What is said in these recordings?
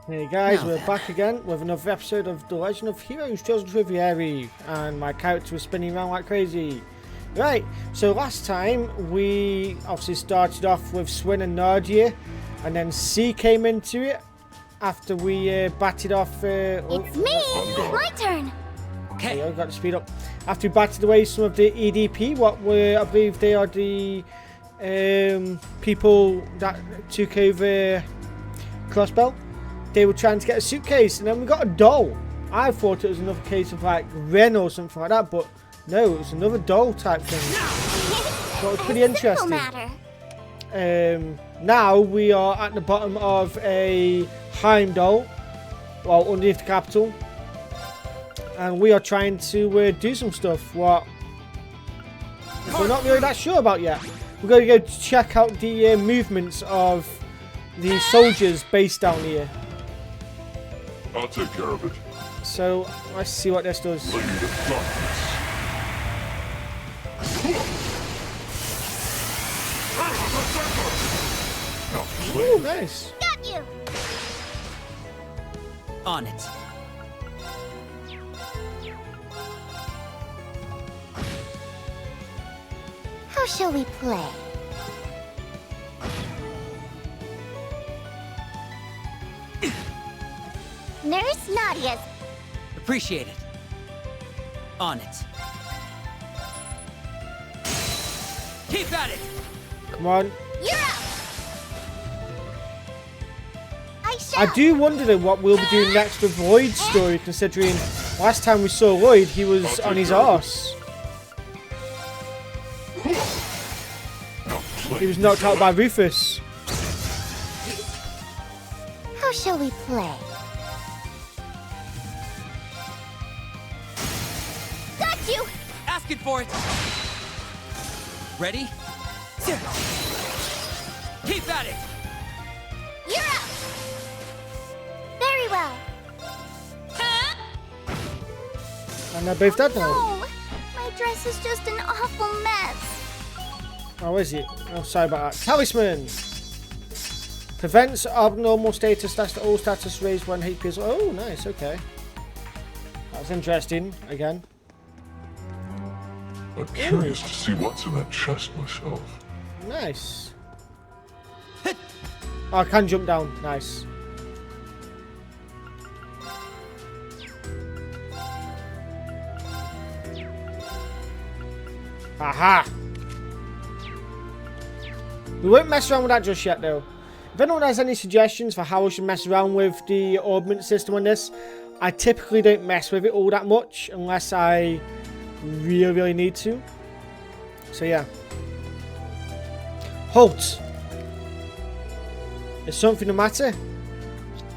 Hey guys, Now we're then. back again with another episode of The Legend of Heroes Chosen Reverie, and my character was spinning around like crazy. Right, so last time we obviously started off with Swin and Nadia, and then C came into it after we batted off... It's me! My turn! There you Okay. go, got to speed up. After we batted away some of the EDP, what were, I believe they are the people that took over Crossbell. They were trying to get a suitcase, and then we got a doll. I thought it was another case of like Ren or something like that, but no, it was another doll type thing. So it was pretty interesting. Matter. Now we are at the bottom of a Heimdall, well, underneath the capital, and we are trying to do some stuff what we're not really that sure about yet. We're going to go check out the movements of the soldiers based down here. I'll take care of it. So let's see what this does. Blade of darkness. Now play. Oh, nice. Got you! On it. How shall we play? Nurse Nadia's. Appreciate it. On it. Keep at it. Come on. You're up! I shall. I do wonder though what we'll be doing next with Lloyd's story, considering last time we saw Lloyd, he was on his arse. Now play. He was knocked out by Rufus. How shall we play? Got you! Asking for it. Ready? Keep at it. You're up! Very well. And they're both dead now. No! My dress is just an awful mess. Oh, is it? Oh, sorry about that. Talisman! Prevents abnormal status, that's all status raised when HP is... Oh, nice, okay. That's interesting, again. I'm curious to see what's in that chest myself. Nice. Oh, I can jump down. Nice. Aha! We won't mess around with that just yet, though. If anyone has any suggestions for how I should mess around with the augment system on this, I typically don't mess with it all that much unless I really need to. So yeah. Halt! Is something the matter?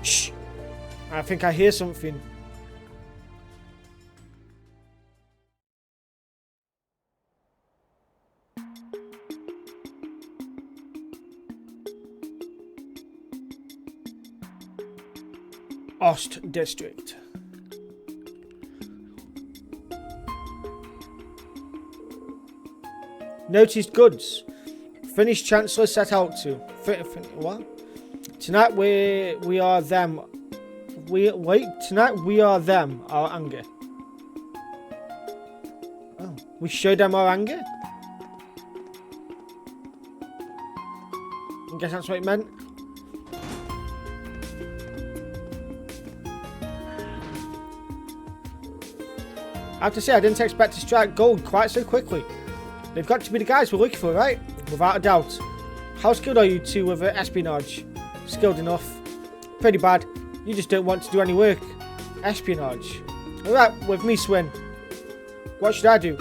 Shh! I think I hear something. Ost District. Noticed goods. Finnish Chancellor set out to. What? Tonight we are them. Tonight we are them. Our anger. Oh, we show them our anger. I guess that's what it meant. I have to say, I didn't expect to strike gold quite so quickly. They've got to be the guys we're looking for, right? Without a doubt. How skilled are you two with espionage? Skilled enough. Pretty bad. You just don't want to do any work. Espionage. Alright, with me, Swin. What should I do?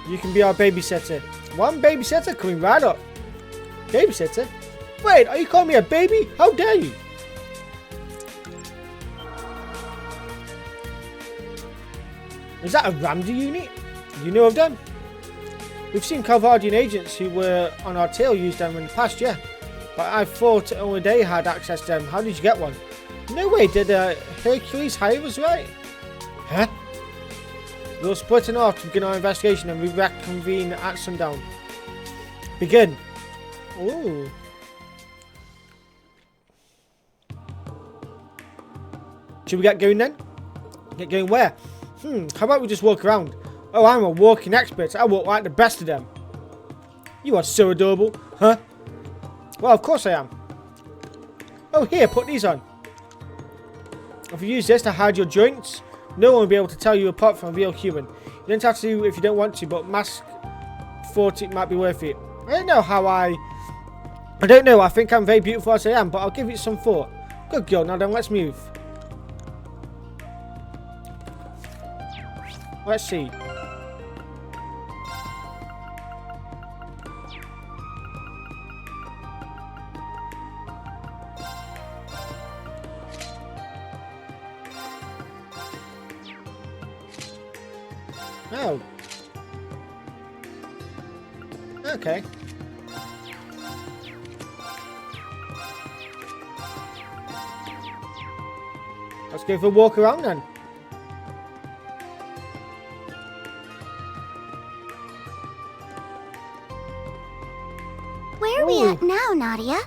You can be our babysitter. One babysitter coming right up. Babysitter? Wait, are you calling me a baby? How dare you? Is that a Ramsey unit? You know of them? We've seen Calvardian agents who were on our tail use them in the past, yeah. But I thought only they had access to them. How did you get one? No way, did Hercules hire us, right? Huh? We'll split in half to begin our investigation and we reconvene at sundown. Begin. Ooh. Should we get going then? Get going where? How about we just walk around? Oh, I'm a walking expert. I walk like the best of them. You are so adorable. Huh? Well, of course I am. Oh, here, put these on. If you use this to hide your joints, no one will be able to tell you apart from a real human. You don't have to if you don't want to, but mask thought it might be worth it. I don't know how I don't know. I think I'm very beautiful as I am, but I'll give it some thought. Good girl. Now then, let's move. Let's see. Oh. Okay. Let's go for a walk around then. Where are we at now, Nadia?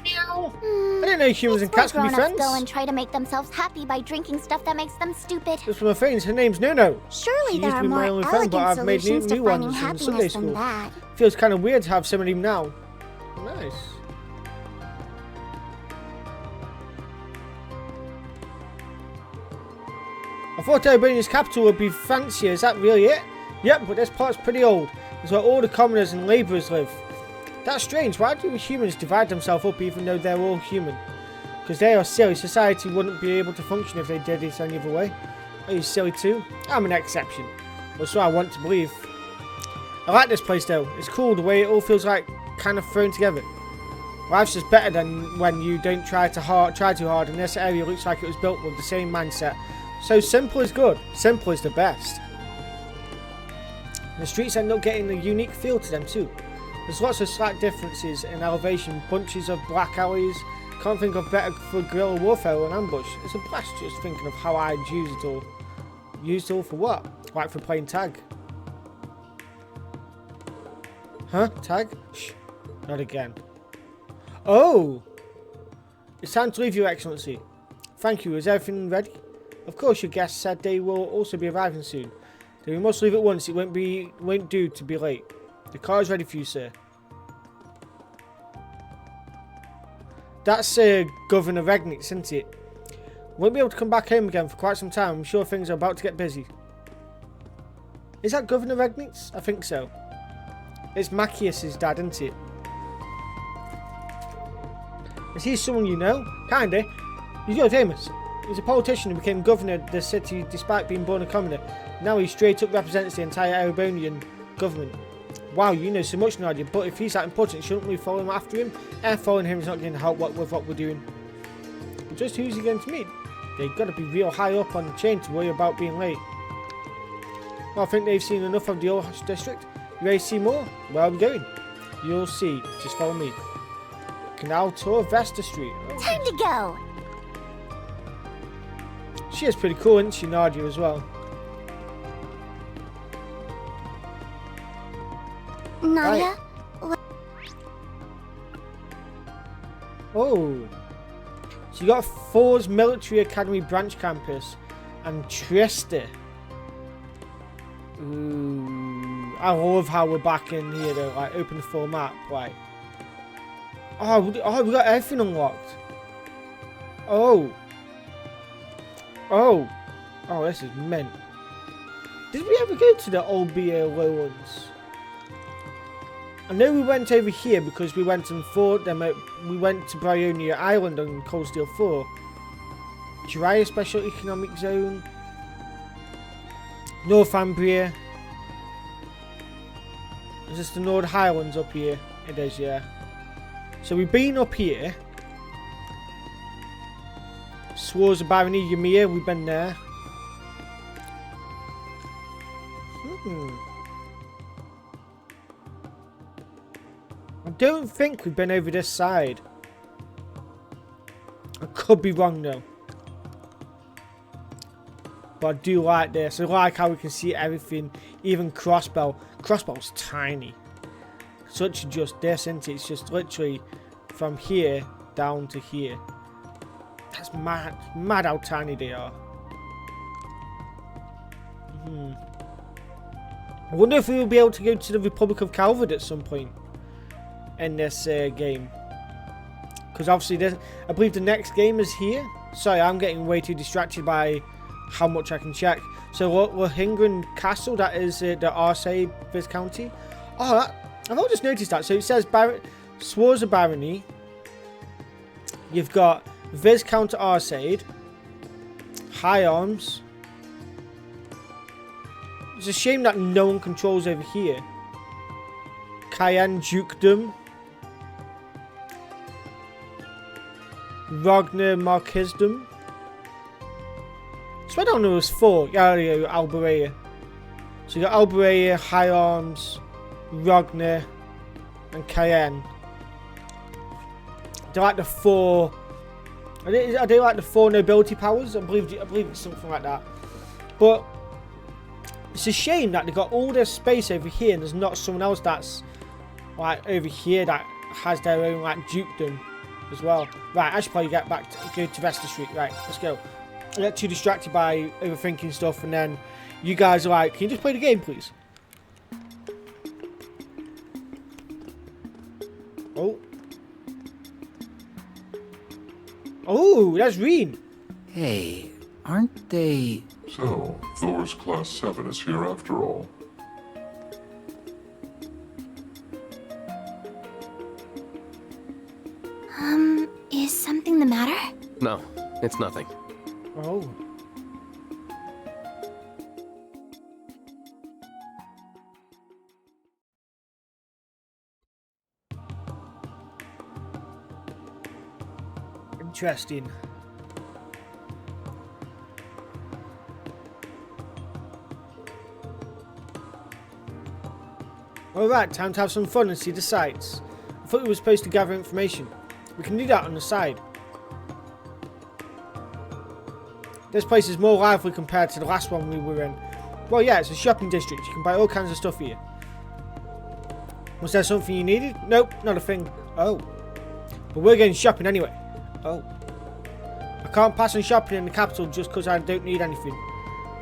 I didn't know humans and cats could be friends. Go and try to make themselves happy by drinking stuff that makes them stupid. Just from my friends, her name's No. Surely She there used to are be my more only friend, but elegant I've made solutions new to finding ones in Sunday happiness than school. that. Feels kind of weird to have so many now. Nice. I thought Albania's capital would be fancier. Is that really it? Yep, but this part's pretty old. It's where all the commoners and labourers live. That's strange. Why do humans divide themselves up even though they're all human? Because they are silly. Society wouldn't be able to function if they did it any other way. Are you silly too? I'm an exception. Or so I want to believe. I like this place though. It's cool the way it all feels like kind of thrown together. Life's just better than when you don't try too hard, and this area looks like it was built with the same mindset. So simple is good. Simple is the best. The streets end up getting a unique feel to them too. There's lots of slight differences in elevation, bunches of black alleys. Can't think of better for guerrilla warfare or an ambush. It's a blast just thinking of how I'd use it all. Used it all for what? Like for playing tag. Huh? Tag? Shh. Not again. Oh! It's time to leave, Your Excellency. Thank you. Is everything ready? Of course, your guests said they will also be arriving soon. Then we must leave at once. It won't do to be late. The car is ready for you, sir. That's Governor Regnitz, isn't it? Won't be able to come back home again for quite some time. I'm sure things are about to get busy. Is that Governor Regnitz? I think so. It's Machias's dad, isn't it? Is he someone you know? Kinda. He's your famous. He's a politician who became governor of the city despite being born a commoner. Now he straight up represents the entire Arabonian government. Wow, you know so much, Nadia, but if he's that important, shouldn't we follow him after him? Following him is not going to help with what we're doing. But just who's he going to meet? They've got to be real high up on the chain to worry about being late. Well, I think they've seen enough of the old district. You ready to see more? Where are we going? You'll see. Just follow me. Canal tour Vesta Street. Oh. Time to go. She is pretty cool, isn't she, Nadia, as well? Nadia? Right. Oh. So you got Thor's Military Academy branch campus and Trieste. Ooh. I love how we're back in here though, like open the full map, like. Oh, we got everything unlocked. Oh. Oh. Oh, this is mint. Did we ever go to the old BA low ones? I know we went over here because we went and fought them. We went to Bryonia Island on Cold Steel 4. Jiraiya Special Economic Zone. Northumbria. Is this the Nord Highlands up here? It is, yeah. So we've been up here. Swords of Barony, Ymir, we've been there. I don't think we've been over this side. I could be wrong though. But I do like this. I like how we can see everything. Even Crossbow. Crossbow's tiny. Such just this, isn't it? It's just literally from here down to here. That's mad. Mad how tiny they are. I wonder if we will be able to go to the Republic of Calvard at some point in this game. Because obviously, I believe the next game is here. Sorry, I'm getting way too distracted by how much I can check. So, Lohengrin Castle, that is the Arsaid Viscounty. Oh, I've all just noticed that. So, it says Swords of Barony. You've got Viscount Arsaid. High Arms. It's a shame that no one controls over here. Cayenne Dukedom. Ragnar Marquisdom. So I don't know there was 4. Yeah, Alberea. So you got Alberea, High Arms, Ragnar, and Cayenne. They're like the 4. Are they like the 4 nobility powers? I believe it's something like that. But it's a shame that they got all this space over here and there's not someone else that's like over here that has their own like dukedom as well. Right, I should probably go to Vesta Street. Right, let's go. I get too distracted by overthinking stuff, and then you guys are like, can you just play the game, please? Oh. Oh, that's Reen. Hey, aren't they... So, Thor's Class 7 is here after all. Is something the matter? No, it's nothing. Oh. Interesting. Alright, time to have some fun and see the sights. I thought we were supposed to gather information. We can do that on the side. This place is more lively compared to the last one we were in. Well, yeah, it's a shopping district. You can buy all kinds of stuff here. Was there something you needed? Nope, not a thing. Oh. But we're going shopping anyway. Oh. I can't pass on shopping in the capital just because I don't need anything.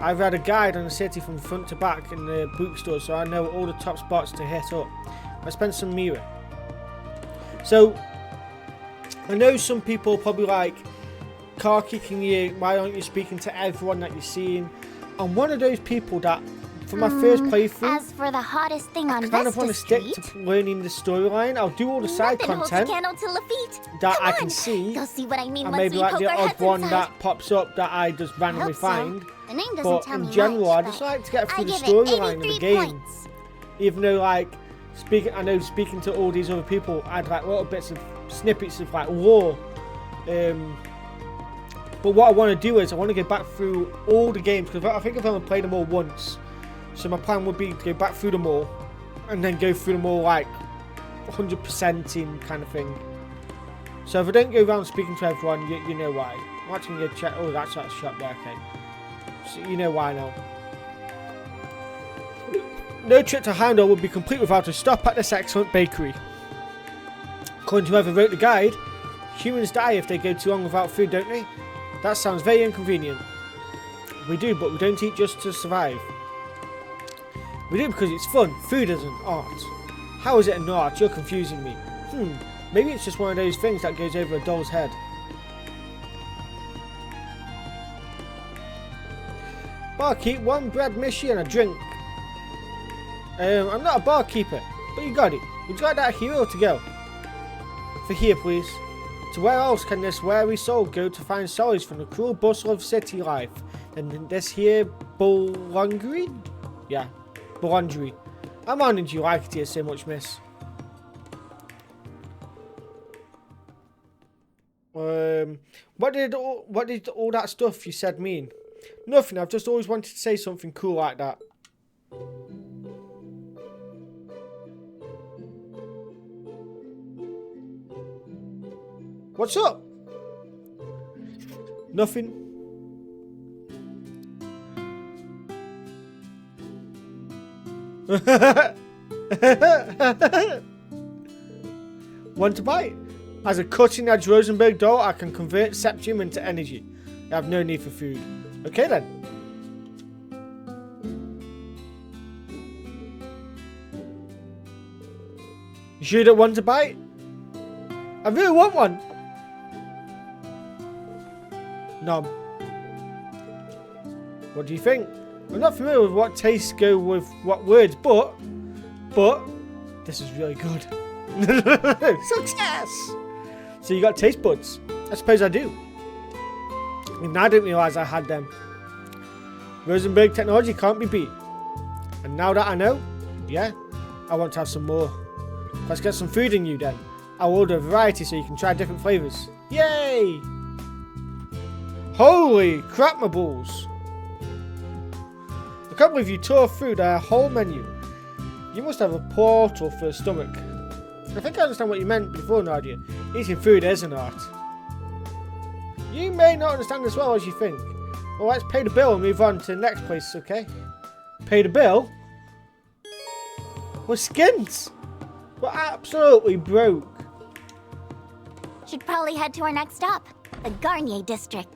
I've read a guide on the city from front to back in the bookstore, so I know all the top spots to hit up. I spent some Mira. So, I know some people probably like car kicking you, why aren't you speaking to everyone that you're seeing? I'm one of those people that, for my first playthrough, As for the hottest thing on I kind of want to Vesta stick Street, to learning the storyline. I'll do all the side nothing holds a content candle to Lafitte. that Come I on, can see, You'll see what I mean and once maybe we like poke the our odd heads one inside. that pops up that I just randomly Hope so. find. The name doesn't But tell in me general, much, I just but like to get I through the give it storyline of the 83 game. points. Even though, like, speaking to all these other people, I'd like little bits of snippets of like lore. But what I want to do is I want to go back through all the games because I think I've only played them all once. So my plan would be to go back through them all and then go through them all like 100% in kind of thing. So if I don't go around speaking to everyone, you know why. I'm actually going to check. Oh, that's that shop there. Okay. So you know why now. No trip to Houndor would be complete without a stop at this excellent bakery. According to whoever wrote the guide, humans die if they go too long without food, don't they? That sounds very inconvenient. We do, but we don't eat just to survive. We do because it's fun. Food isn't art. How is it an art? You're confusing me. Maybe it's just one of those things that goes over a doll's head. Barkeep, 1 bread mishy and a drink. I'm not a barkeeper, but you got it. Would you like that hero to go? For here, please. To where else can this weary soul go to find solace from the cruel bustle of city life than this here Bolongery? Yeah, Bolongery. I'm honoured you like it here so much, miss. What did all that stuff you said mean? Nothing, I've just always wanted to say something cool like that. What's up? Nothing. Want to bite? As a cutting-edge Rosenberg doll, I can convert septium into energy. I have no need for food. Okay then. You sure you don't want a bite? I really want one. Nom. What do you think? I'm not familiar with what tastes go with what words, but this is really good. Success! So you got taste buds? I suppose I do. Even I didn't realise I had them. Rosenberg technology can't be beat. And now that I know, yeah, I want to have some more. Let's get some food in you then. I'll order a variety so you can try different flavours. Yay! Holy crap, my balls! I can't believe you tore through their whole menu. You must have a portal for a stomach. I think I understand what you meant before, Nadia. Eating food is an art. You may not understand as well as you think. Well, let's pay the bill and move on to the next place, okay? Pay the bill? We're skins! We're absolutely broke. Should probably head to our next stop, the Garnier district.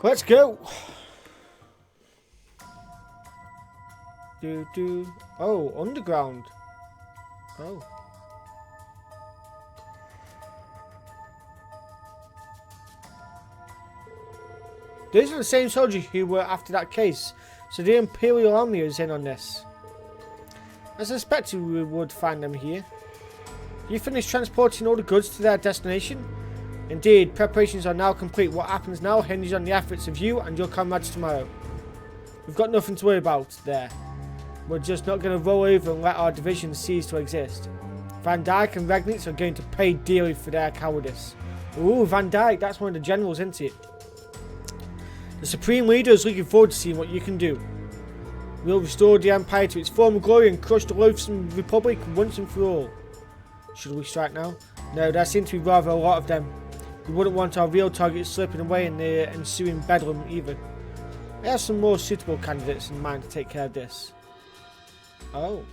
Let's go. Oh, underground. Oh. These are the same soldiers who were after that case, so the Imperial Army is in on this. I suspected we would find them here. You finished transporting all the goods to their destination? Indeed, preparations are now complete. What happens now hinges on the efforts of you and your comrades tomorrow. We've got nothing to worry about there. We're just not going to roll over and let our division cease to exist. Van Dyke and Regnitz are going to pay dearly for their cowardice. Ooh, Van Dyke, that's one of the generals, isn't it? The Supreme Leader is looking forward to seeing what you can do. We'll restore the Empire to its former glory and crush the loathsome Republic once and for all. Should we strike now? No, there seem to be rather a lot of them. We wouldn't want our real targets slipping away in the ensuing bedlam either. I have some more suitable candidates in mind to take care of this. Oh.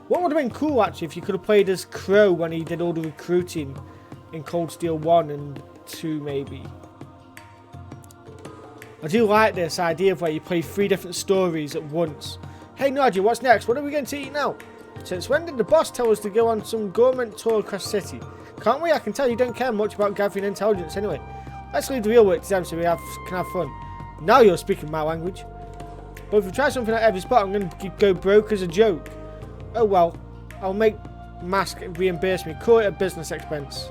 What would have been cool actually if you could have played as Crow when he did all the recruiting in Cold Steel 1 and 2 maybe. I do like this idea of where you play 3 different stories at once. Hey Nadia, what's next? What are we going to eat now? Since when did the boss tell us to go on some gourmet tour across the city? Can't we? I can tell you don't care much about gathering intelligence anyway. Let's leave the real work to them so we can have fun. Now you're speaking my language. But if we try something at every spot, I'm going to go broke as a joke. Oh well, I'll make Mask reimburse me. Call it a business expense.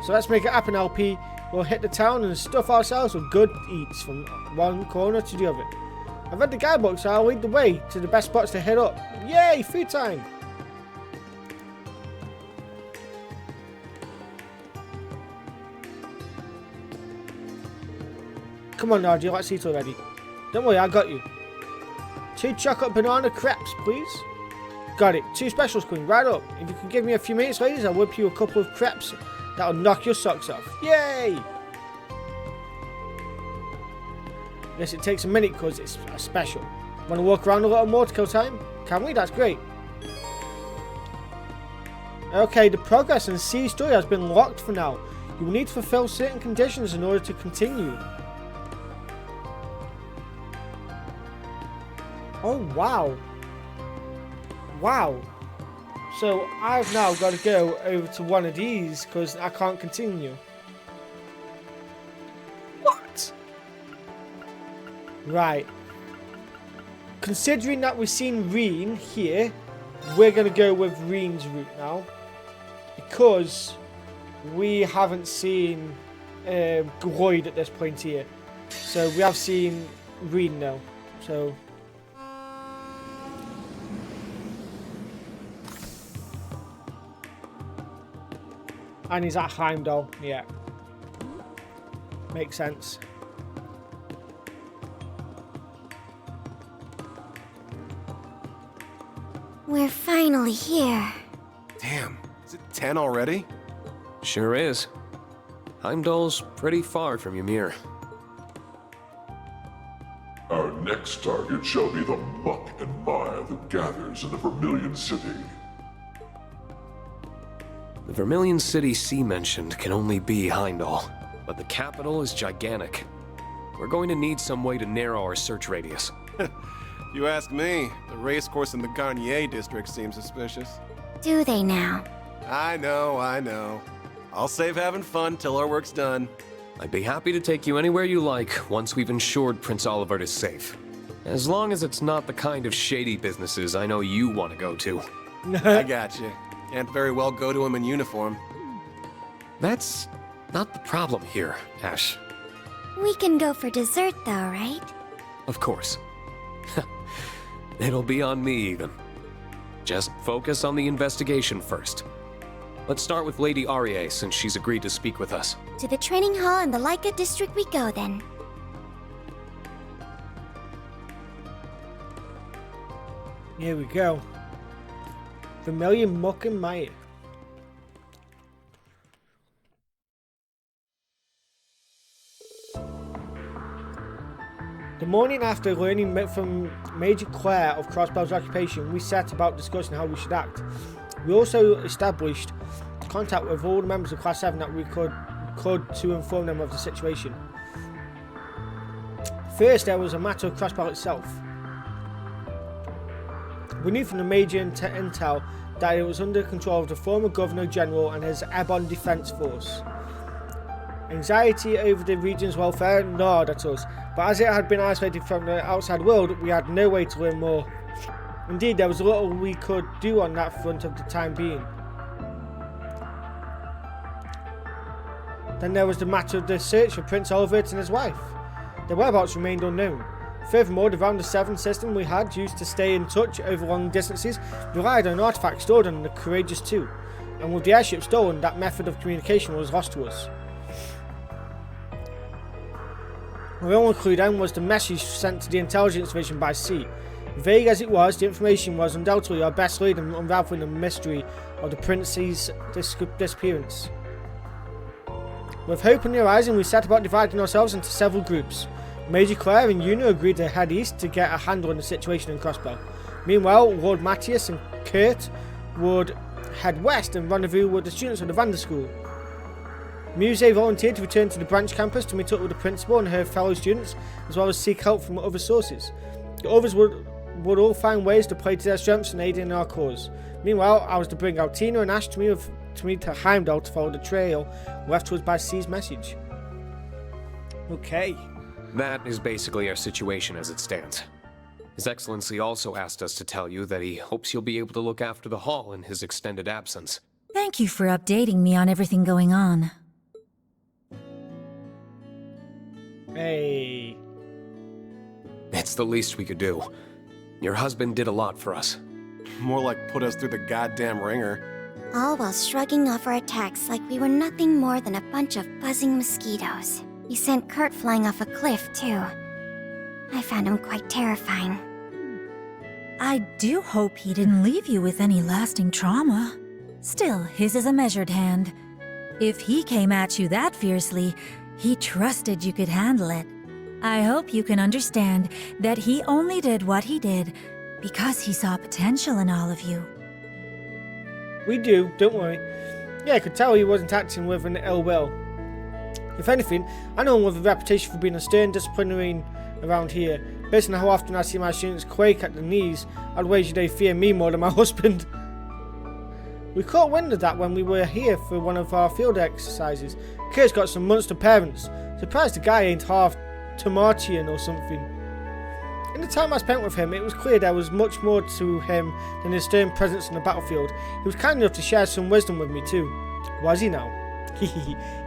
So let's make it happen, LP. We'll hit the town and stuff ourselves with good eats from one corner to the other. I've read the guidebook, so I'll lead the way to the best spots to hit up. Yay, food time! Come on, Nadia, let's eat already. Don't worry, I got you. 2 chocolate banana crepes, please. Got it. 2 specials coming right up. If you can give me a few minutes, ladies, I'll whip you a couple of crepes that'll knock your socks off. Yay! Yes, it takes a minute because it's a special. Want to walk around a little more to kill time? Can we? That's great. Okay, the progress and C story has been locked for now. You will need to fulfill certain conditions in order to continue. Oh, wow. Wow. So, I've now got to go over to one of these because I can't continue. What? Right. Considering that we've seen Reen here, we're going to go with Reen's route now. Because we haven't seen Gloyd at this point here. So, we have seen Reen now. So... And he's at Heimdall, yeah. Makes sense. We're finally here. Damn, is it 10 already? Sure is. Heimdall's pretty far from Ymir. Our next target shall be the muck and mire that gathers in the Vermilion City. The Vermilion City C mentioned can only be Heimdall, but the capital is gigantic. We're going to need some way to narrow our search radius. You ask me, the racecourse in the Garnier district seems suspicious. Do they now? I know. I'll save having fun till our work's done. I'd be happy to take you anywhere you like once we've ensured Prince Olivert is safe. As long as it's not the kind of shady businesses I know you want to go to. I got you. Can't very well go to him in uniform. That's not the problem here, Ash. We can go for dessert though, right? Of course. It'll be on me, even. Just focus on the investigation first. Let's start with Lady Arie, since she's agreed to speak with us. To the training hall in the Leica district we go then. Here we go. Vermilion muck and mire. The morning after learning from Major Claire of Crossbell's occupation, we set about discussing how we should act. We also established contact with all the members of Class 7 that we could to inform them of the situation. First, there was a matter of Crossbell itself. We knew from the Major intel that it was under control of the former Governor General and his Ebon Defence Force. Anxiety over the region's welfare gnawed at us, but as it had been isolated from the outside world, we had no way to learn more. Indeed, there was little we could do on that front of the time being. Then there was the matter of the search for Prince Olivert and his wife. Their whereabouts remained unknown. Furthermore, the Round of 7 system we had used to stay in touch over long distances relied on an artifact stored on the Courageous 2, and with the airship stolen, that method of communication was lost to us. Our only clue then was the message sent to the intelligence division by sea. Vague as it was, the information was undoubtedly our best lead in unraveling the mystery of the prince's disappearance. With hope on the horizon, we set about dividing ourselves into several groups. Major Claire and Una agreed to head east to get a handle on the situation in Crossbell. Meanwhile, Lord Matthias and Kurt would head west and rendezvous with the students of the Vander School. Muse volunteered to return to the branch campus to meet up with the principal and her fellow students, as well as seek help from other sources. The others would all find ways to play to their strengths and aid in our cause. Meanwhile, I was to bring out Tina and Ash to meet Heimdall to follow the trail left to us by C's message. Okay. That is basically our situation as it stands. His Excellency also asked us to tell you that he hopes you'll be able to look after the hall in his extended absence. Thank you for updating me on everything going on. Hey. It's the least we could do. Your husband did a lot for us. More like put us through the goddamn ringer. All while shrugging off our attacks like we were nothing more than a bunch of buzzing mosquitoes. He sent Kurt flying off a cliff, too. I found him quite terrifying. I do hope he didn't leave you with any lasting trauma. Still, his is a measured hand. If he came at you that fiercely, he trusted you could handle it. I hope you can understand that he only did what he did because he saw potential in all of you. We do, don't worry. Yeah, I could tell he wasn't acting with an ill will. If anything, I know him with a reputation for being a stern disciplinarian around here. Based on how often I see my students quake at the knees, I'd wager they fear me more than my husband. We caught wind of that when we were here for one of our field exercises. Kurt's got some monster parents. Surprised the guy ain't half Tomartian or something. In the time I spent with him, it was clear there was much more to him than his stern presence on the battlefield. He was kind enough to share some wisdom with me too. Was he now?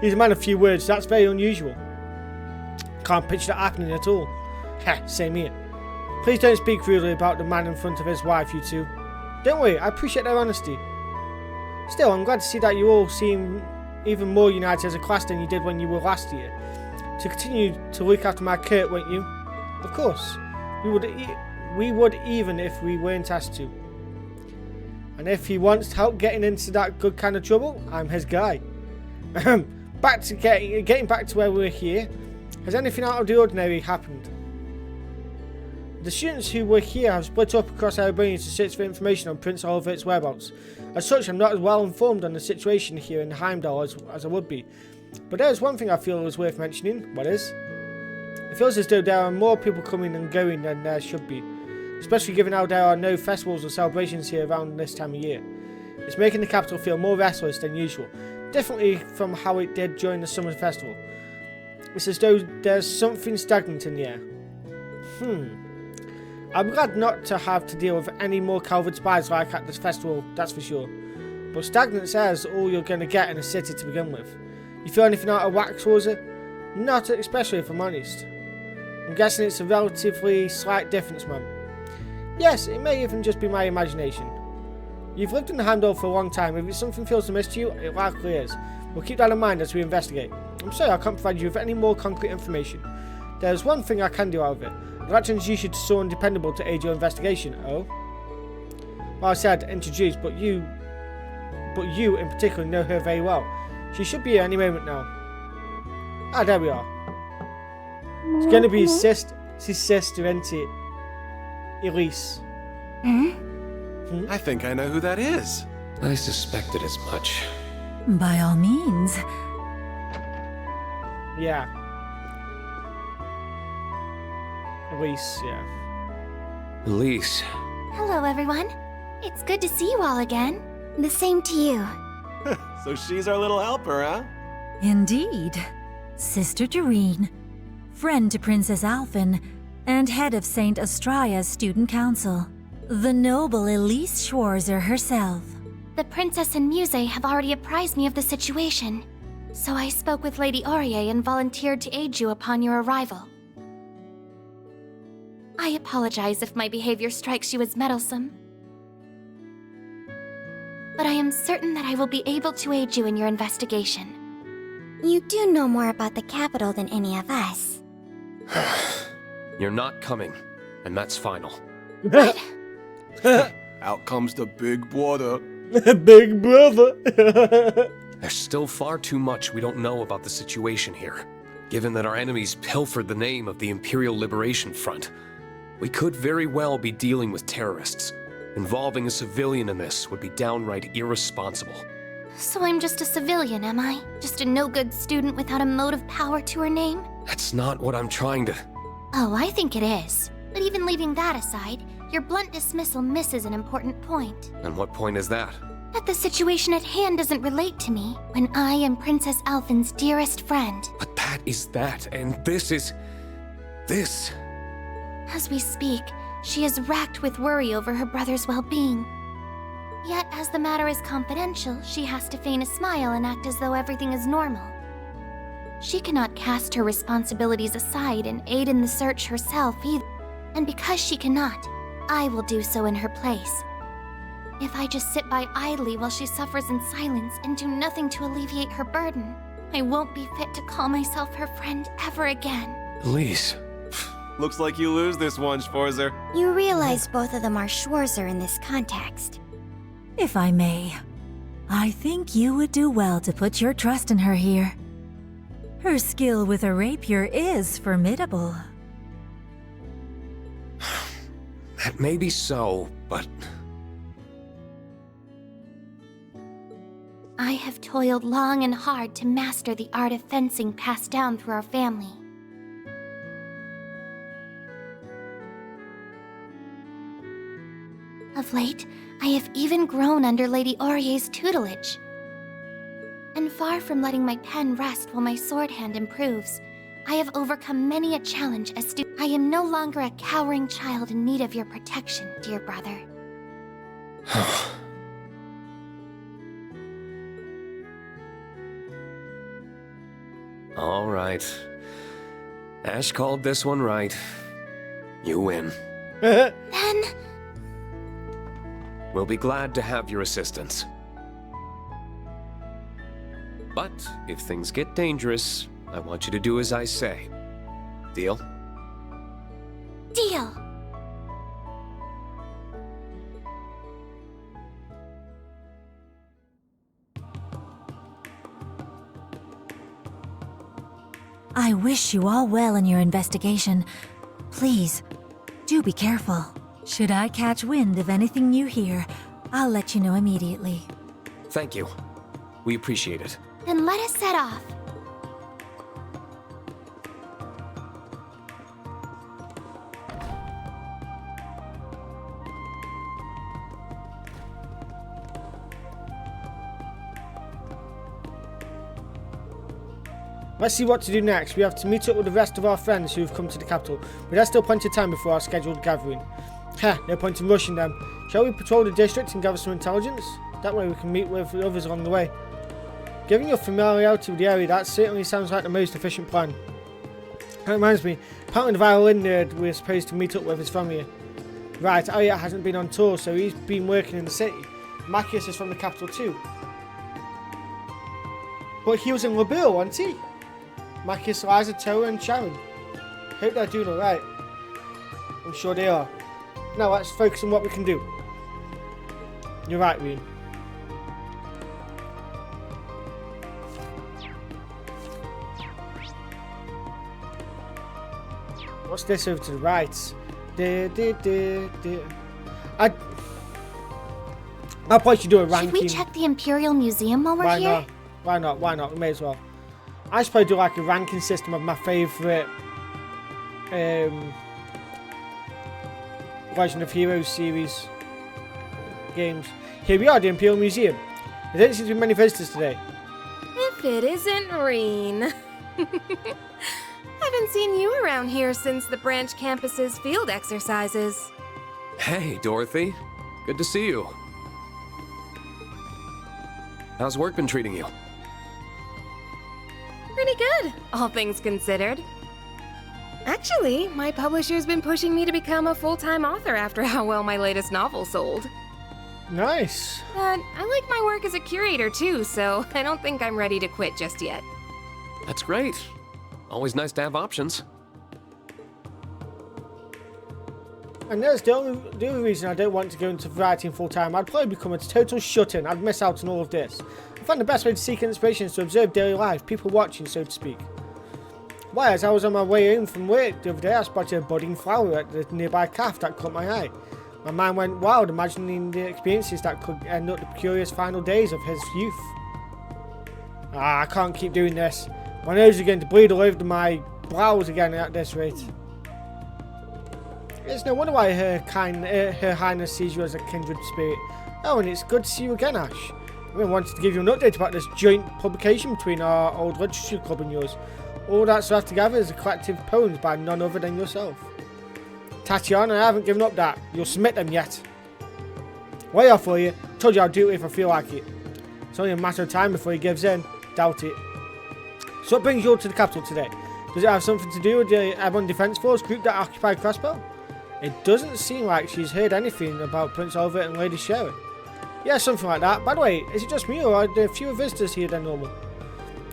He's a man of few words, that's very unusual. Can't picture that happening at all. Heh, same here. Please don't speak rudely about the man in front of his wife, you two. Don't worry, I appreciate their honesty. Still, I'm glad to see that you all seem even more united as a class than you did when you were last year. To continue to look after my Kurt, won't you? Of course. We would even if we weren't asked to. And if he wants help getting into that good kind of trouble, I'm his guy. Back to getting back to where we're here. Has anything out of the ordinary happened? The students who were here have split up across Erebria to search for information on Prince Oliver's whereabouts. As such, I'm not as well informed on the situation here in Heimdall as I would be. But there is one thing I feel is worth mentioning. What is? It feels as though there are more people coming and going than there should be. Especially given how there are no festivals or celebrations here around this time of year. It's making the capital feel more restless than usual. Differently from how it did during the summer festival. It's as though there's something stagnant in the air. I'm glad not to have to deal with any more Calvard spies like at this festival, that's for sure. But stagnant air is all you're going to get in a city to begin with. You feel anything out of whack towards it? Not especially if I'm honest. I'm guessing it's a relatively slight difference, man. Yes, it may even just be my imagination. You've lived in Heimdall for a long time. If something feels amiss to you, it likely is. We'll keep that in mind as we investigate. I'm sorry I can't provide you with any more concrete information. There's one thing I can do out of it. I'd like to introduce you to someone dependable to aid your investigation. Oh? Well, I said introduce, but you in particular know her very well. She should be here any moment now. Ah, there we are. It's going to be his sister, isn't it? Elise. I think I know who that is. I suspected as much. By all means. Yeah. Elise, yeah. Elise. Hello, everyone. It's good to see you all again. The same to you. So she's our little helper, huh? Indeed. Sister Doreen, friend to Princess Alphen, and head of St. Astraya's student council. The noble Elise Schwarzer herself. The princess and Muse have already apprised me of the situation. So I spoke with Lady Aurier and volunteered to aid you upon your arrival. I apologize if my behavior strikes you as meddlesome. But I am certain that I will be able to aid you in your investigation. You do know more about the capital than any of us. You're not coming, and that's final. What? Out comes the big brother. Big brother. There's still far too much we don't know about the situation here. Given that our enemies pilfered the name of the Imperial Liberation Front, we could very well be dealing with terrorists. Involving a civilian in this would be downright irresponsible. So I'm just a civilian, am I? Just a no-good student without a mote of power to her name? That's not what I'm trying to... Oh, I think it is. But even leaving that aside, your blunt dismissal misses an important point. And what point is that? That the situation at hand doesn't relate to me, when I am Princess Alphen's dearest friend. But that is that, and this is... this. As we speak, she is racked with worry over her brother's well-being. Yet, as the matter is confidential, she has to feign a smile and act as though everything is normal. She cannot cast her responsibilities aside and aid in the search herself either. And because she cannot, I will do so in her place. If I just sit by idly while she suffers in silence and do nothing to alleviate her burden, I won't be fit to call myself her friend ever again. Elise. Looks like you lose this one, Schwarzer. You realize both of them are Schwarzer in this context. If I may, I think you would do well to put your trust in her here. Her skill with a rapier is formidable. That may be so, but... I have toiled long and hard to master the art of fencing passed down through our family. Of late, I have even grown under Lady Aurier's tutelage. And far from letting my pen rest while my sword hand improves, I have overcome many a challenge as I am no longer a cowering child in need of your protection, dear brother. All right. Ash called this one right. You win. Then... We'll be glad to have your assistance. But if things get dangerous, I want you to do as I say. Deal? Deal! I wish you all well in your investigation. Please, do be careful. Should I catch wind of anything you hear, I'll let you know immediately. Thank you. We appreciate it. Then let us set off. Let's see what to do next. We have to meet up with the rest of our friends who have come to the capital, but there's still plenty of time before our scheduled gathering. No point in rushing them. Shall we patrol the district and gather some intelligence? That way we can meet with the others along the way. Given your familiarity with the area, that certainly sounds like the most efficient plan. That reminds me, apparently the violin nerd we're supposed to meet up with is from here. Right, Elliot hasn't been on tour, so he's been working in the city. Marcus is from the capital too. But he was in Labille, wasn't he? Marcus, Liza, Tara and Sharon. Hope they're doing alright. I'm sure they are. Now let's focus on what we can do. You're right, Reen. What's this over to the right? I'll probably should do a ranking. Should we check the Imperial Museum while we're here? Why not? Why not? We may as well. I should probably do like a ranking system of my favourite Legend of Heroes series games. Here we are, the Imperial Museum. There don't seem to be many visitors today. If it isn't Reen. Haven't seen you around here since the branch campus's field exercises. Hey, Dorothy. Good to see you. How's work been treating you? Pretty good, all things considered. Actually, my publisher's been pushing me to become a full-time author after how well my latest novel sold. Nice. But I like my work as a curator too, so I don't think I'm ready to quit just yet. That's great. Always nice to have options. And that's the only reason I don't want to go into writing full time. I'd probably become a total shut-in. I'd miss out on all of this. I find the best way to seek inspiration is to observe daily life, people watching, so to speak. Why, as I was on my way home from work the other day, I spotted a budding flower at the nearby calf that caught my eye. My mind went wild, imagining the experiences that could end up the curious final days of his youth. I can't keep doing this. My nose is going to bleed all over my brows again at this rate. It's no wonder why Her Highness sees you as a kindred spirit. Oh, and it's good to see you again, Ash. I wanted to give you an update about this joint publication between our old literature club and yours. All that's left together is a collective poems by none other than yourself. Tatiana, I haven't given up that. You'll submit them yet. Way off for you. Told you I'll do it if I feel like it. It's only a matter of time before he gives in. Doubt it. So what brings you all to the capital today? Does it have something to do with the Airborne Defence Force group that occupied Crossbow? It doesn't seem like she's heard anything about Prince Oliver and Lady Sharon. Yeah, something like that. By the way, is it just me or are there fewer visitors here than normal?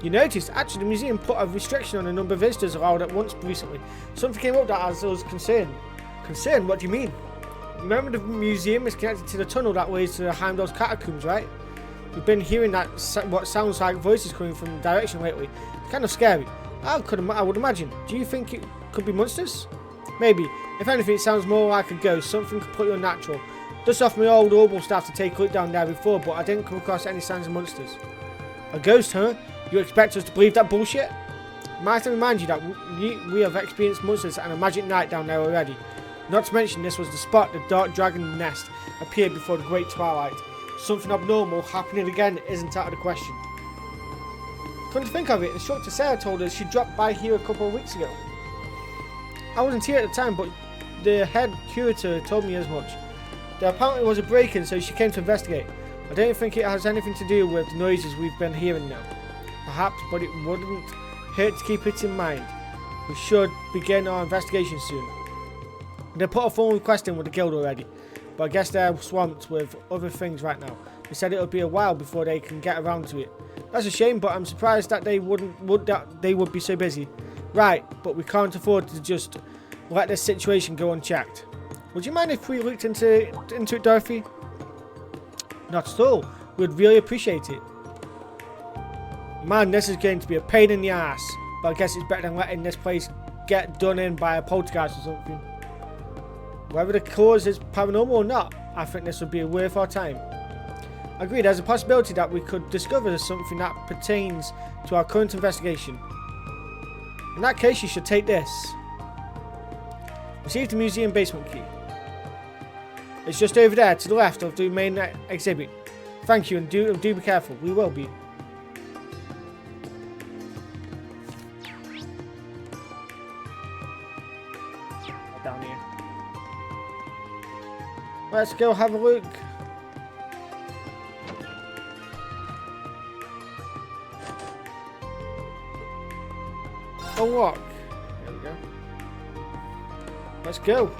You noticed, actually the museum put a restriction on the number of visitors allowed at once recently. Something came up that has us concerned. Concerned? What do you mean? Remember the museum is connected to the tunnel that leads to the Heimdall's catacombs, right? We've been hearing that what sounds like voices coming from the direction lately. It's kind of scary. I would imagine. Do you think it could be monsters? Maybe. If anything, it sounds more like a ghost, something completely unnatural. Dust off my old Orbital staff to take a look down there before, but I didn't come across any signs of monsters. A ghost, huh? You expect us to believe that bullshit? Might I remind you that we have experienced monsters and a magic night down there already. Not to mention this was the spot the Dark Dragon nest appeared before the Great Twilight. Something abnormal happening again isn't out of the question. Come to think of it, Instructor Sarah told us she dropped by here a couple of weeks ago. I wasn't here at the time, but the head curator told me as much. There apparently was a break-in, so she came to investigate. I don't think it has anything to do with the noises we've been hearing now. Perhaps, but it wouldn't hurt to keep it in mind. We should begin our investigation soon. They put a formal request in with the guild already, but I guess they're swamped with other things right now. They said it would be a while before they can get around to it. That's a shame, but I'm surprised that they would be so busy. Right, but we can't afford to just let this situation go unchecked. Would you mind if we looked into it, Dorothy? Not at all. We'd really appreciate it. Man, this is going to be a pain in the ass. But I guess it's better than letting this place get done in by a poltergeist or something. Whether the cause is paranormal or not, I think this would be worth our time. I agree, there's a possibility that we could discover something that pertains to our current investigation. In that case, you should take this. Receive the museum basement key. It's just over there to the left of the main exhibit. Thank you, and do be careful. We will be. Down here. Let's go have a look. Unlock. There we go. Let's go.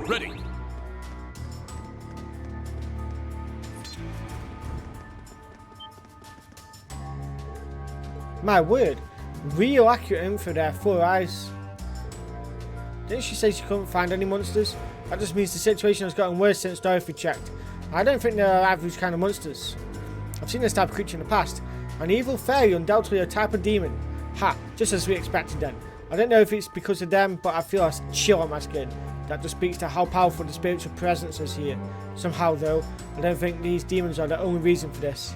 Ready. My word, real accurate info there, 4 eyes. Didn't she say she couldn't find any monsters? That just means the situation has gotten worse since Dorothy checked. I don't think they're average kind of monsters. I've seen this type of creature in the past. An evil fairy, undoubtedly a type of demon. Ha, just as we expected then. I don't know if it's because of them, but I feel a chill on my skin. That just speaks to how powerful the spiritual presence is here. Somehow though, I don't think these demons are the only reason for this.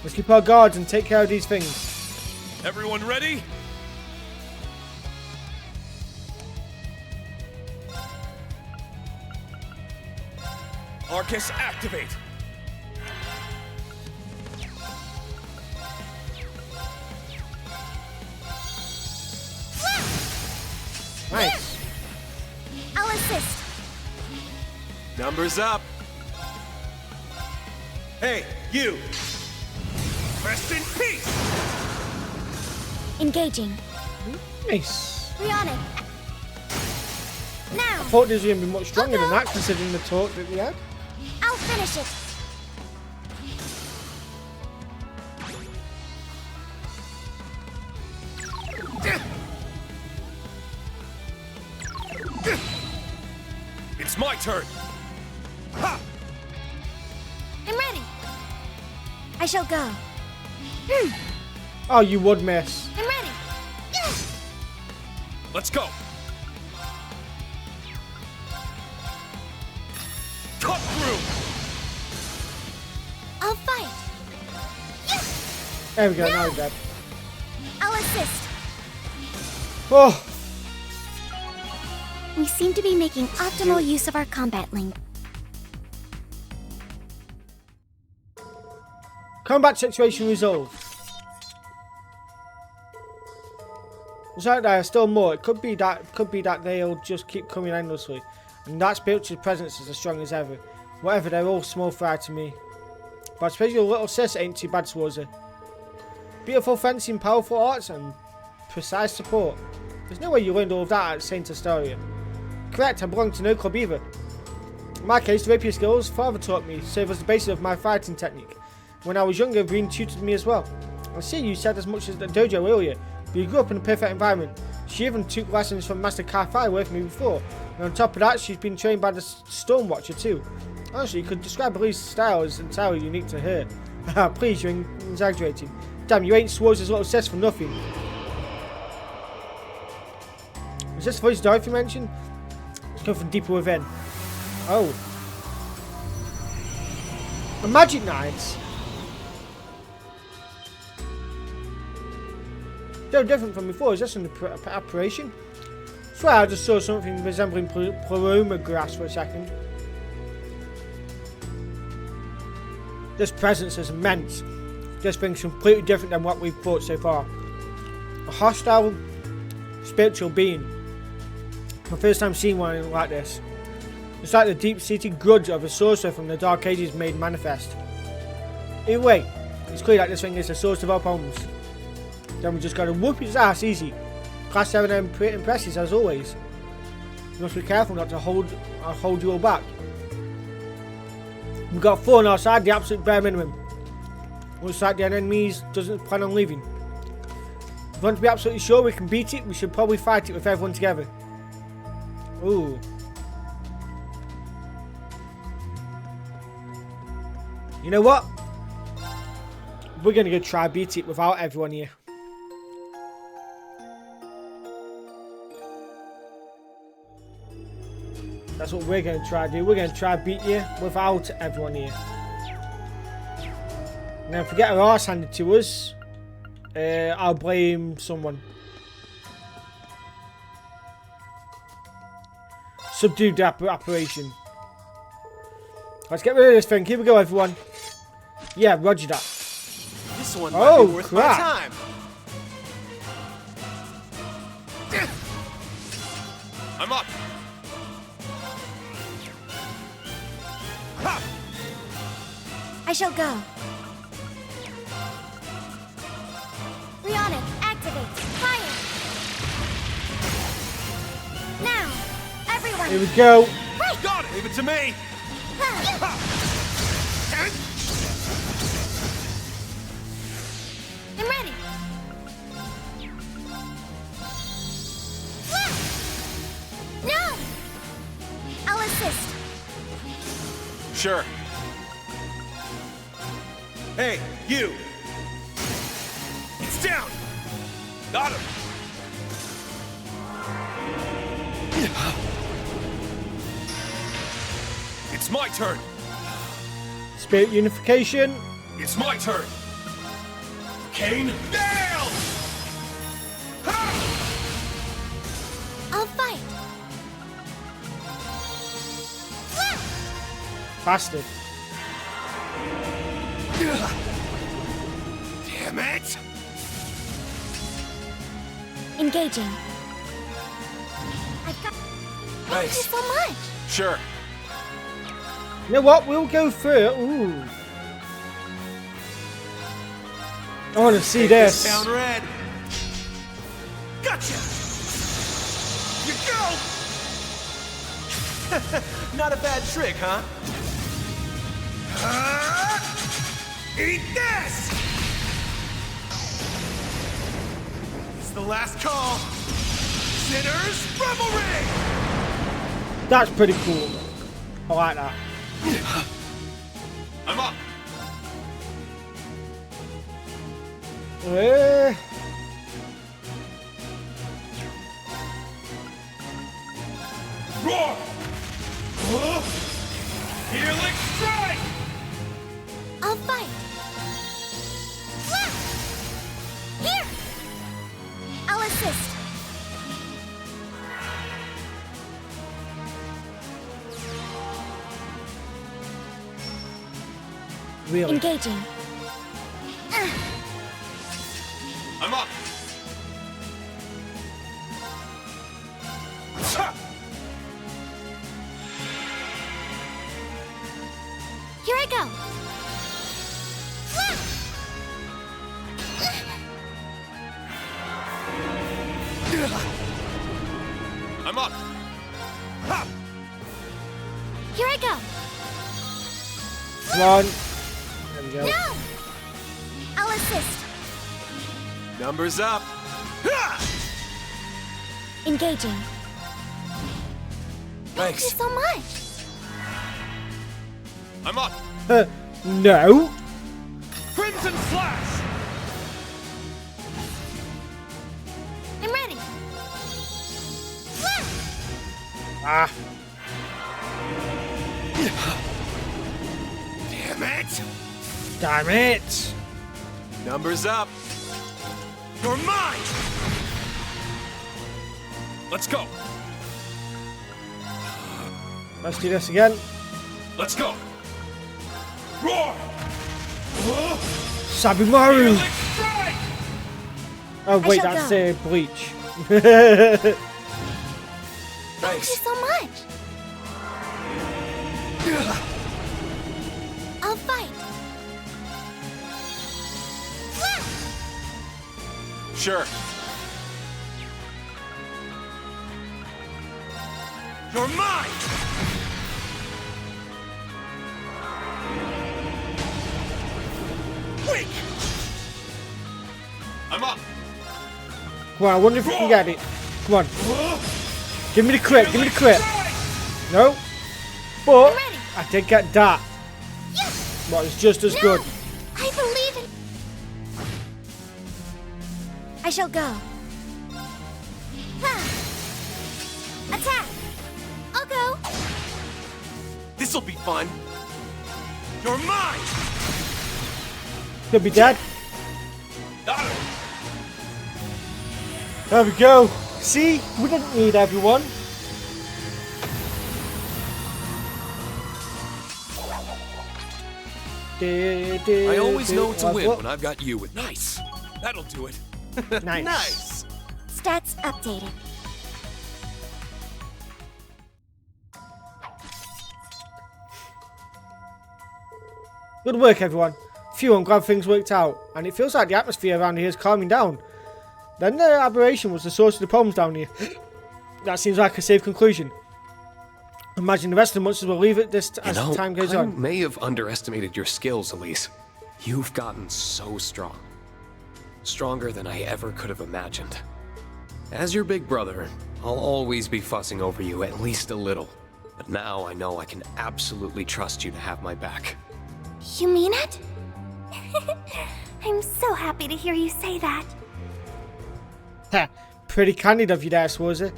Let's keep our guards and take care of these things. Everyone ready? Arcus, activate! Nice. I'll assist. Numbers up. Hey, you! Rest in peace! Engaging. Nice. We on it. Now, I thought this was going to be much stronger than that, considering the talk that we had. I'll finish it. It's my turn! Ha! I'm ready. I shall go. Oh, you would miss. I'm ready. Let's go! Cut through! I'll fight. There we go, now he's dead. I'll assist. Oh, We seem to be making optimal use of our combat link. combat situation resolved. Looks like there are still more. It could be that they'll just keep coming endlessly. And that spiritual presence is as strong as ever. Whatever, they're all small fry to me. But I suppose your little sis ain't too bad towards her. Beautiful fencing, powerful arts, and precise support. There's no way you learned all of that at Saint Astoria. Correct, I belong to no club either. In my case, the rapier skills father taught me serve as the basis of my fighting technique. When I was younger, Green tutored me as well. I see you said as much as the dojo earlier, but you grew up in a perfect environment. She even took lessons from Master Kai-Fi with me before. And on top of that, she's been trained by the Stormwatcher too. Honestly, you could describe Elise' style as entirely unique to her. Please, you're exaggerating. Damn, you ain't Swords' little sis for nothing. Is this the voice Dorothy mentioned? It's come from deeper within. Oh. A magic knives? No different from before. Is this an apparition? I swear I just saw something resembling paloma grass for a second. This presence is immense. This thing's completely different than what we've fought so far. A hostile, spiritual being. My first time seeing one like this. It's like the deep-seated grudge of a sorcerer from the Dark Ages made manifest. Either way, it's clear that this thing is the source of our problems. Then we just gotta whoop his ass easy. Class 7 impresses as always. You must be careful not to hold you all back. We've got 4 on our side, the absolute bare minimum. Looks like the enemies doesn't plan on leaving. If we want to be absolutely sure we can beat it, we should probably fight it with everyone together. Ooh. You know what? We're gonna go try beat it without everyone here. That's what we're gonna try to do. We're gonna try beat you without everyone here. Now, if we get our arse handed to us, I'll blame someone. Subdue the operation. Let's get rid of this thing. Here we go, everyone. Yeah, roger that. This one might be worth crap. my time. I'm up. Ha! I shall go. Rionic, activate. Fire. Now, everyone. Here we go. Right. Got it! Leave it to me! I'm ready. No. I'll assist. Sure. Hey, you! It's down! Got him! It's my turn. Spirit unification. It's my turn. Kane, down! I'll fight. Bastard. Damn it! Engaging. I've got. Thank you Thanks. so much. Sure. You know what? We'll go through. Ooh. I want to see Take this. Town red. Gotcha! You go! Not a bad trick, huh? Eat this! It's the last call. Sinners Reverie! That's pretty cool. I like that. I'm up. Roar! Healing strike! I'll fight. Here. I'll assist. Really? Engaging. I'm up. Here I go. I'm up. Here I go. Come on. There we go. No. I'll assist. Numbers up. Engaging. Thank you Thanks. so much. I'm up. No. Crimson Slash! I'm ready. Ah. Damn it! Damn it. Numbers up. You're mine! Let's go. Let's do this again. Let's go. Roar! Sabimaru. Healing strike! Oh wait, shall that's go. Bleach. Thank you so much. I'll fight. Sure. You're mine! Wait! I'm up! Come on, I wonder if we can get it. Come on. Give me the crit, give me the crit. No. But I did get that. Yes! But it's just as good. I believe in... I shall go. Attack! I'll go. This'll be fun. You're mine! Could be dead. There we go. See? We didn't need everyone. I always know to win when I've got you with me. Nice. That'll do it. Nice. Nice! Stats updated. Good work, everyone. Phew, I'm glad things worked out. And it feels like the atmosphere around here is calming down. Then the aberration was the source of the problems down here. That seems like a safe conclusion. Imagine the rest of the monsters will leave it this as time goes I on. may have underestimated your skills, Elise. You've gotten so strong. Stronger than I ever could have imagined. As your big brother, I'll always be fussing over you at least a little. But now I know I can absolutely trust you to have my back. You mean it? I'm so happy to hear you say that. Ha, pretty candid of you there, Swarzy.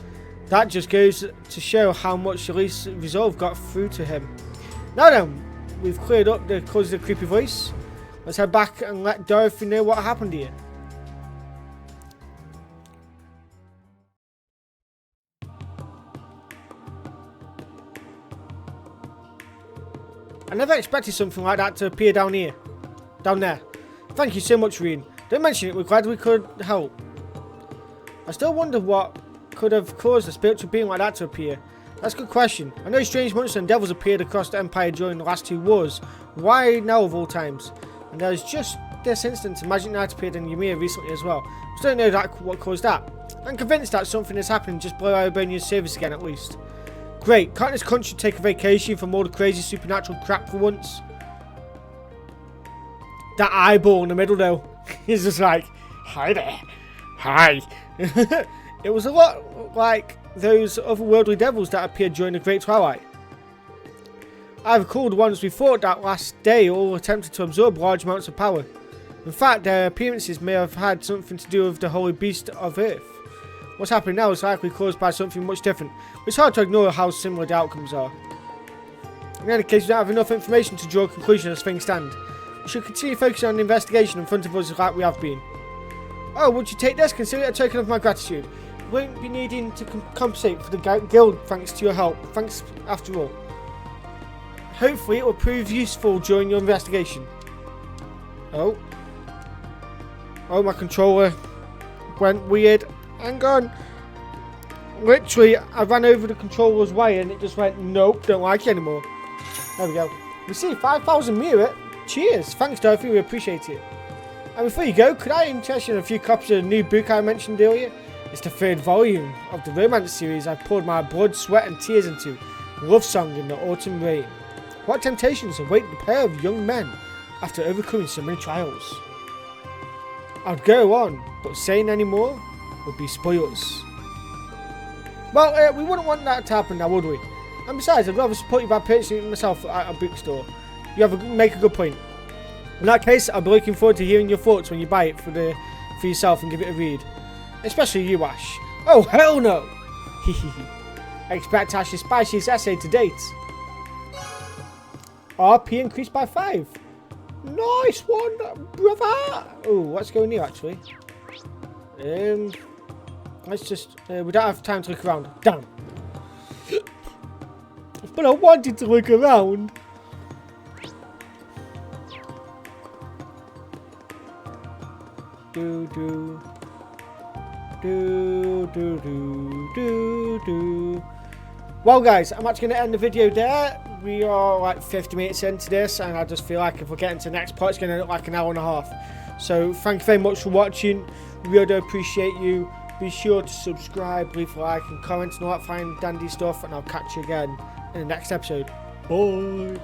That just goes to show how much Elise's resolve got through to him. Now then, we've cleared up the cause of the creepy voice. Let's head back and let Dorothy know what happened here. I never expected something like that to appear down here. Down there. Thank you so much, Reen. Don't mention it, we're glad we could help. I still wonder what could have caused a spiritual being like that to appear. That's a good question. I know strange monsters and devils appeared across the Empire during the last two wars. Why now of all times? And there's just this instance of magic knight appeared in Ymir recently as well. I still don't know what caused that. I'm convinced that something is happening just below Iranian's service again at least. Great, can't this country take a vacation from all the crazy supernatural crap for once? That eyeball in the middle though, is just like, hi there, hi. It was a lot like those otherworldly devils that appeared during the Great Twilight. I recall the ones we fought that last day all attempted to absorb large amounts of power. In fact, their appearances may have had something to do with the holy beast of Earth. What's happening now is likely caused by something much different. It's hard to ignore how similar the outcomes are. In any case, we don't have enough information to draw a conclusion as things stand. We should continue focusing on the investigation in front of us like we have been. Oh, would you take this? Consider it a token of my gratitude. You won't be needing to compensate for the guild thanks to your help. Thanks after all. Hopefully it will prove useful during your investigation. Oh. Oh, my controller went weird. Hang on. Literally, I ran over the controller's wire and it just went, nope, don't like it anymore. There we go. We see 5,000 mirror. Cheers. Thanks, Dorothy. We appreciate it. And before you go, could I interest you in a few copies of the new book I mentioned earlier? It's the third volume of the romance series I've poured my blood, sweat and tears into. Love Song in the Autumn Rain. What temptations await the pair of young men after overcoming so many trials? I'd go on, but saying any more would be spoilers. Well, we wouldn't want that to happen now, would we? And besides, I'd rather support you by purchasing it myself at a bookstore. You make a good point. In that case, I'll be looking forward to hearing your thoughts when you buy it for yourself and give it a read. Especially you, Ash. Oh, hell no! Expect Ash's spiciest essay to date. RP increased by 5. Nice one, brother! Oh, let's go in here, actually. Let's just... we don't have time to look around. Damn. But I wanted to look around. Do do do do do do do. Well, guys, I'm actually going to end the video there. We are like 50 minutes into this, and I just feel like if we're getting to the next part, it's going to look like an hour and a half. So, thank you very much for watching. Really do appreciate you. Be sure to subscribe, leave a like and comment and all that fine dandy stuff, and I'll catch you again in the next episode. Bye.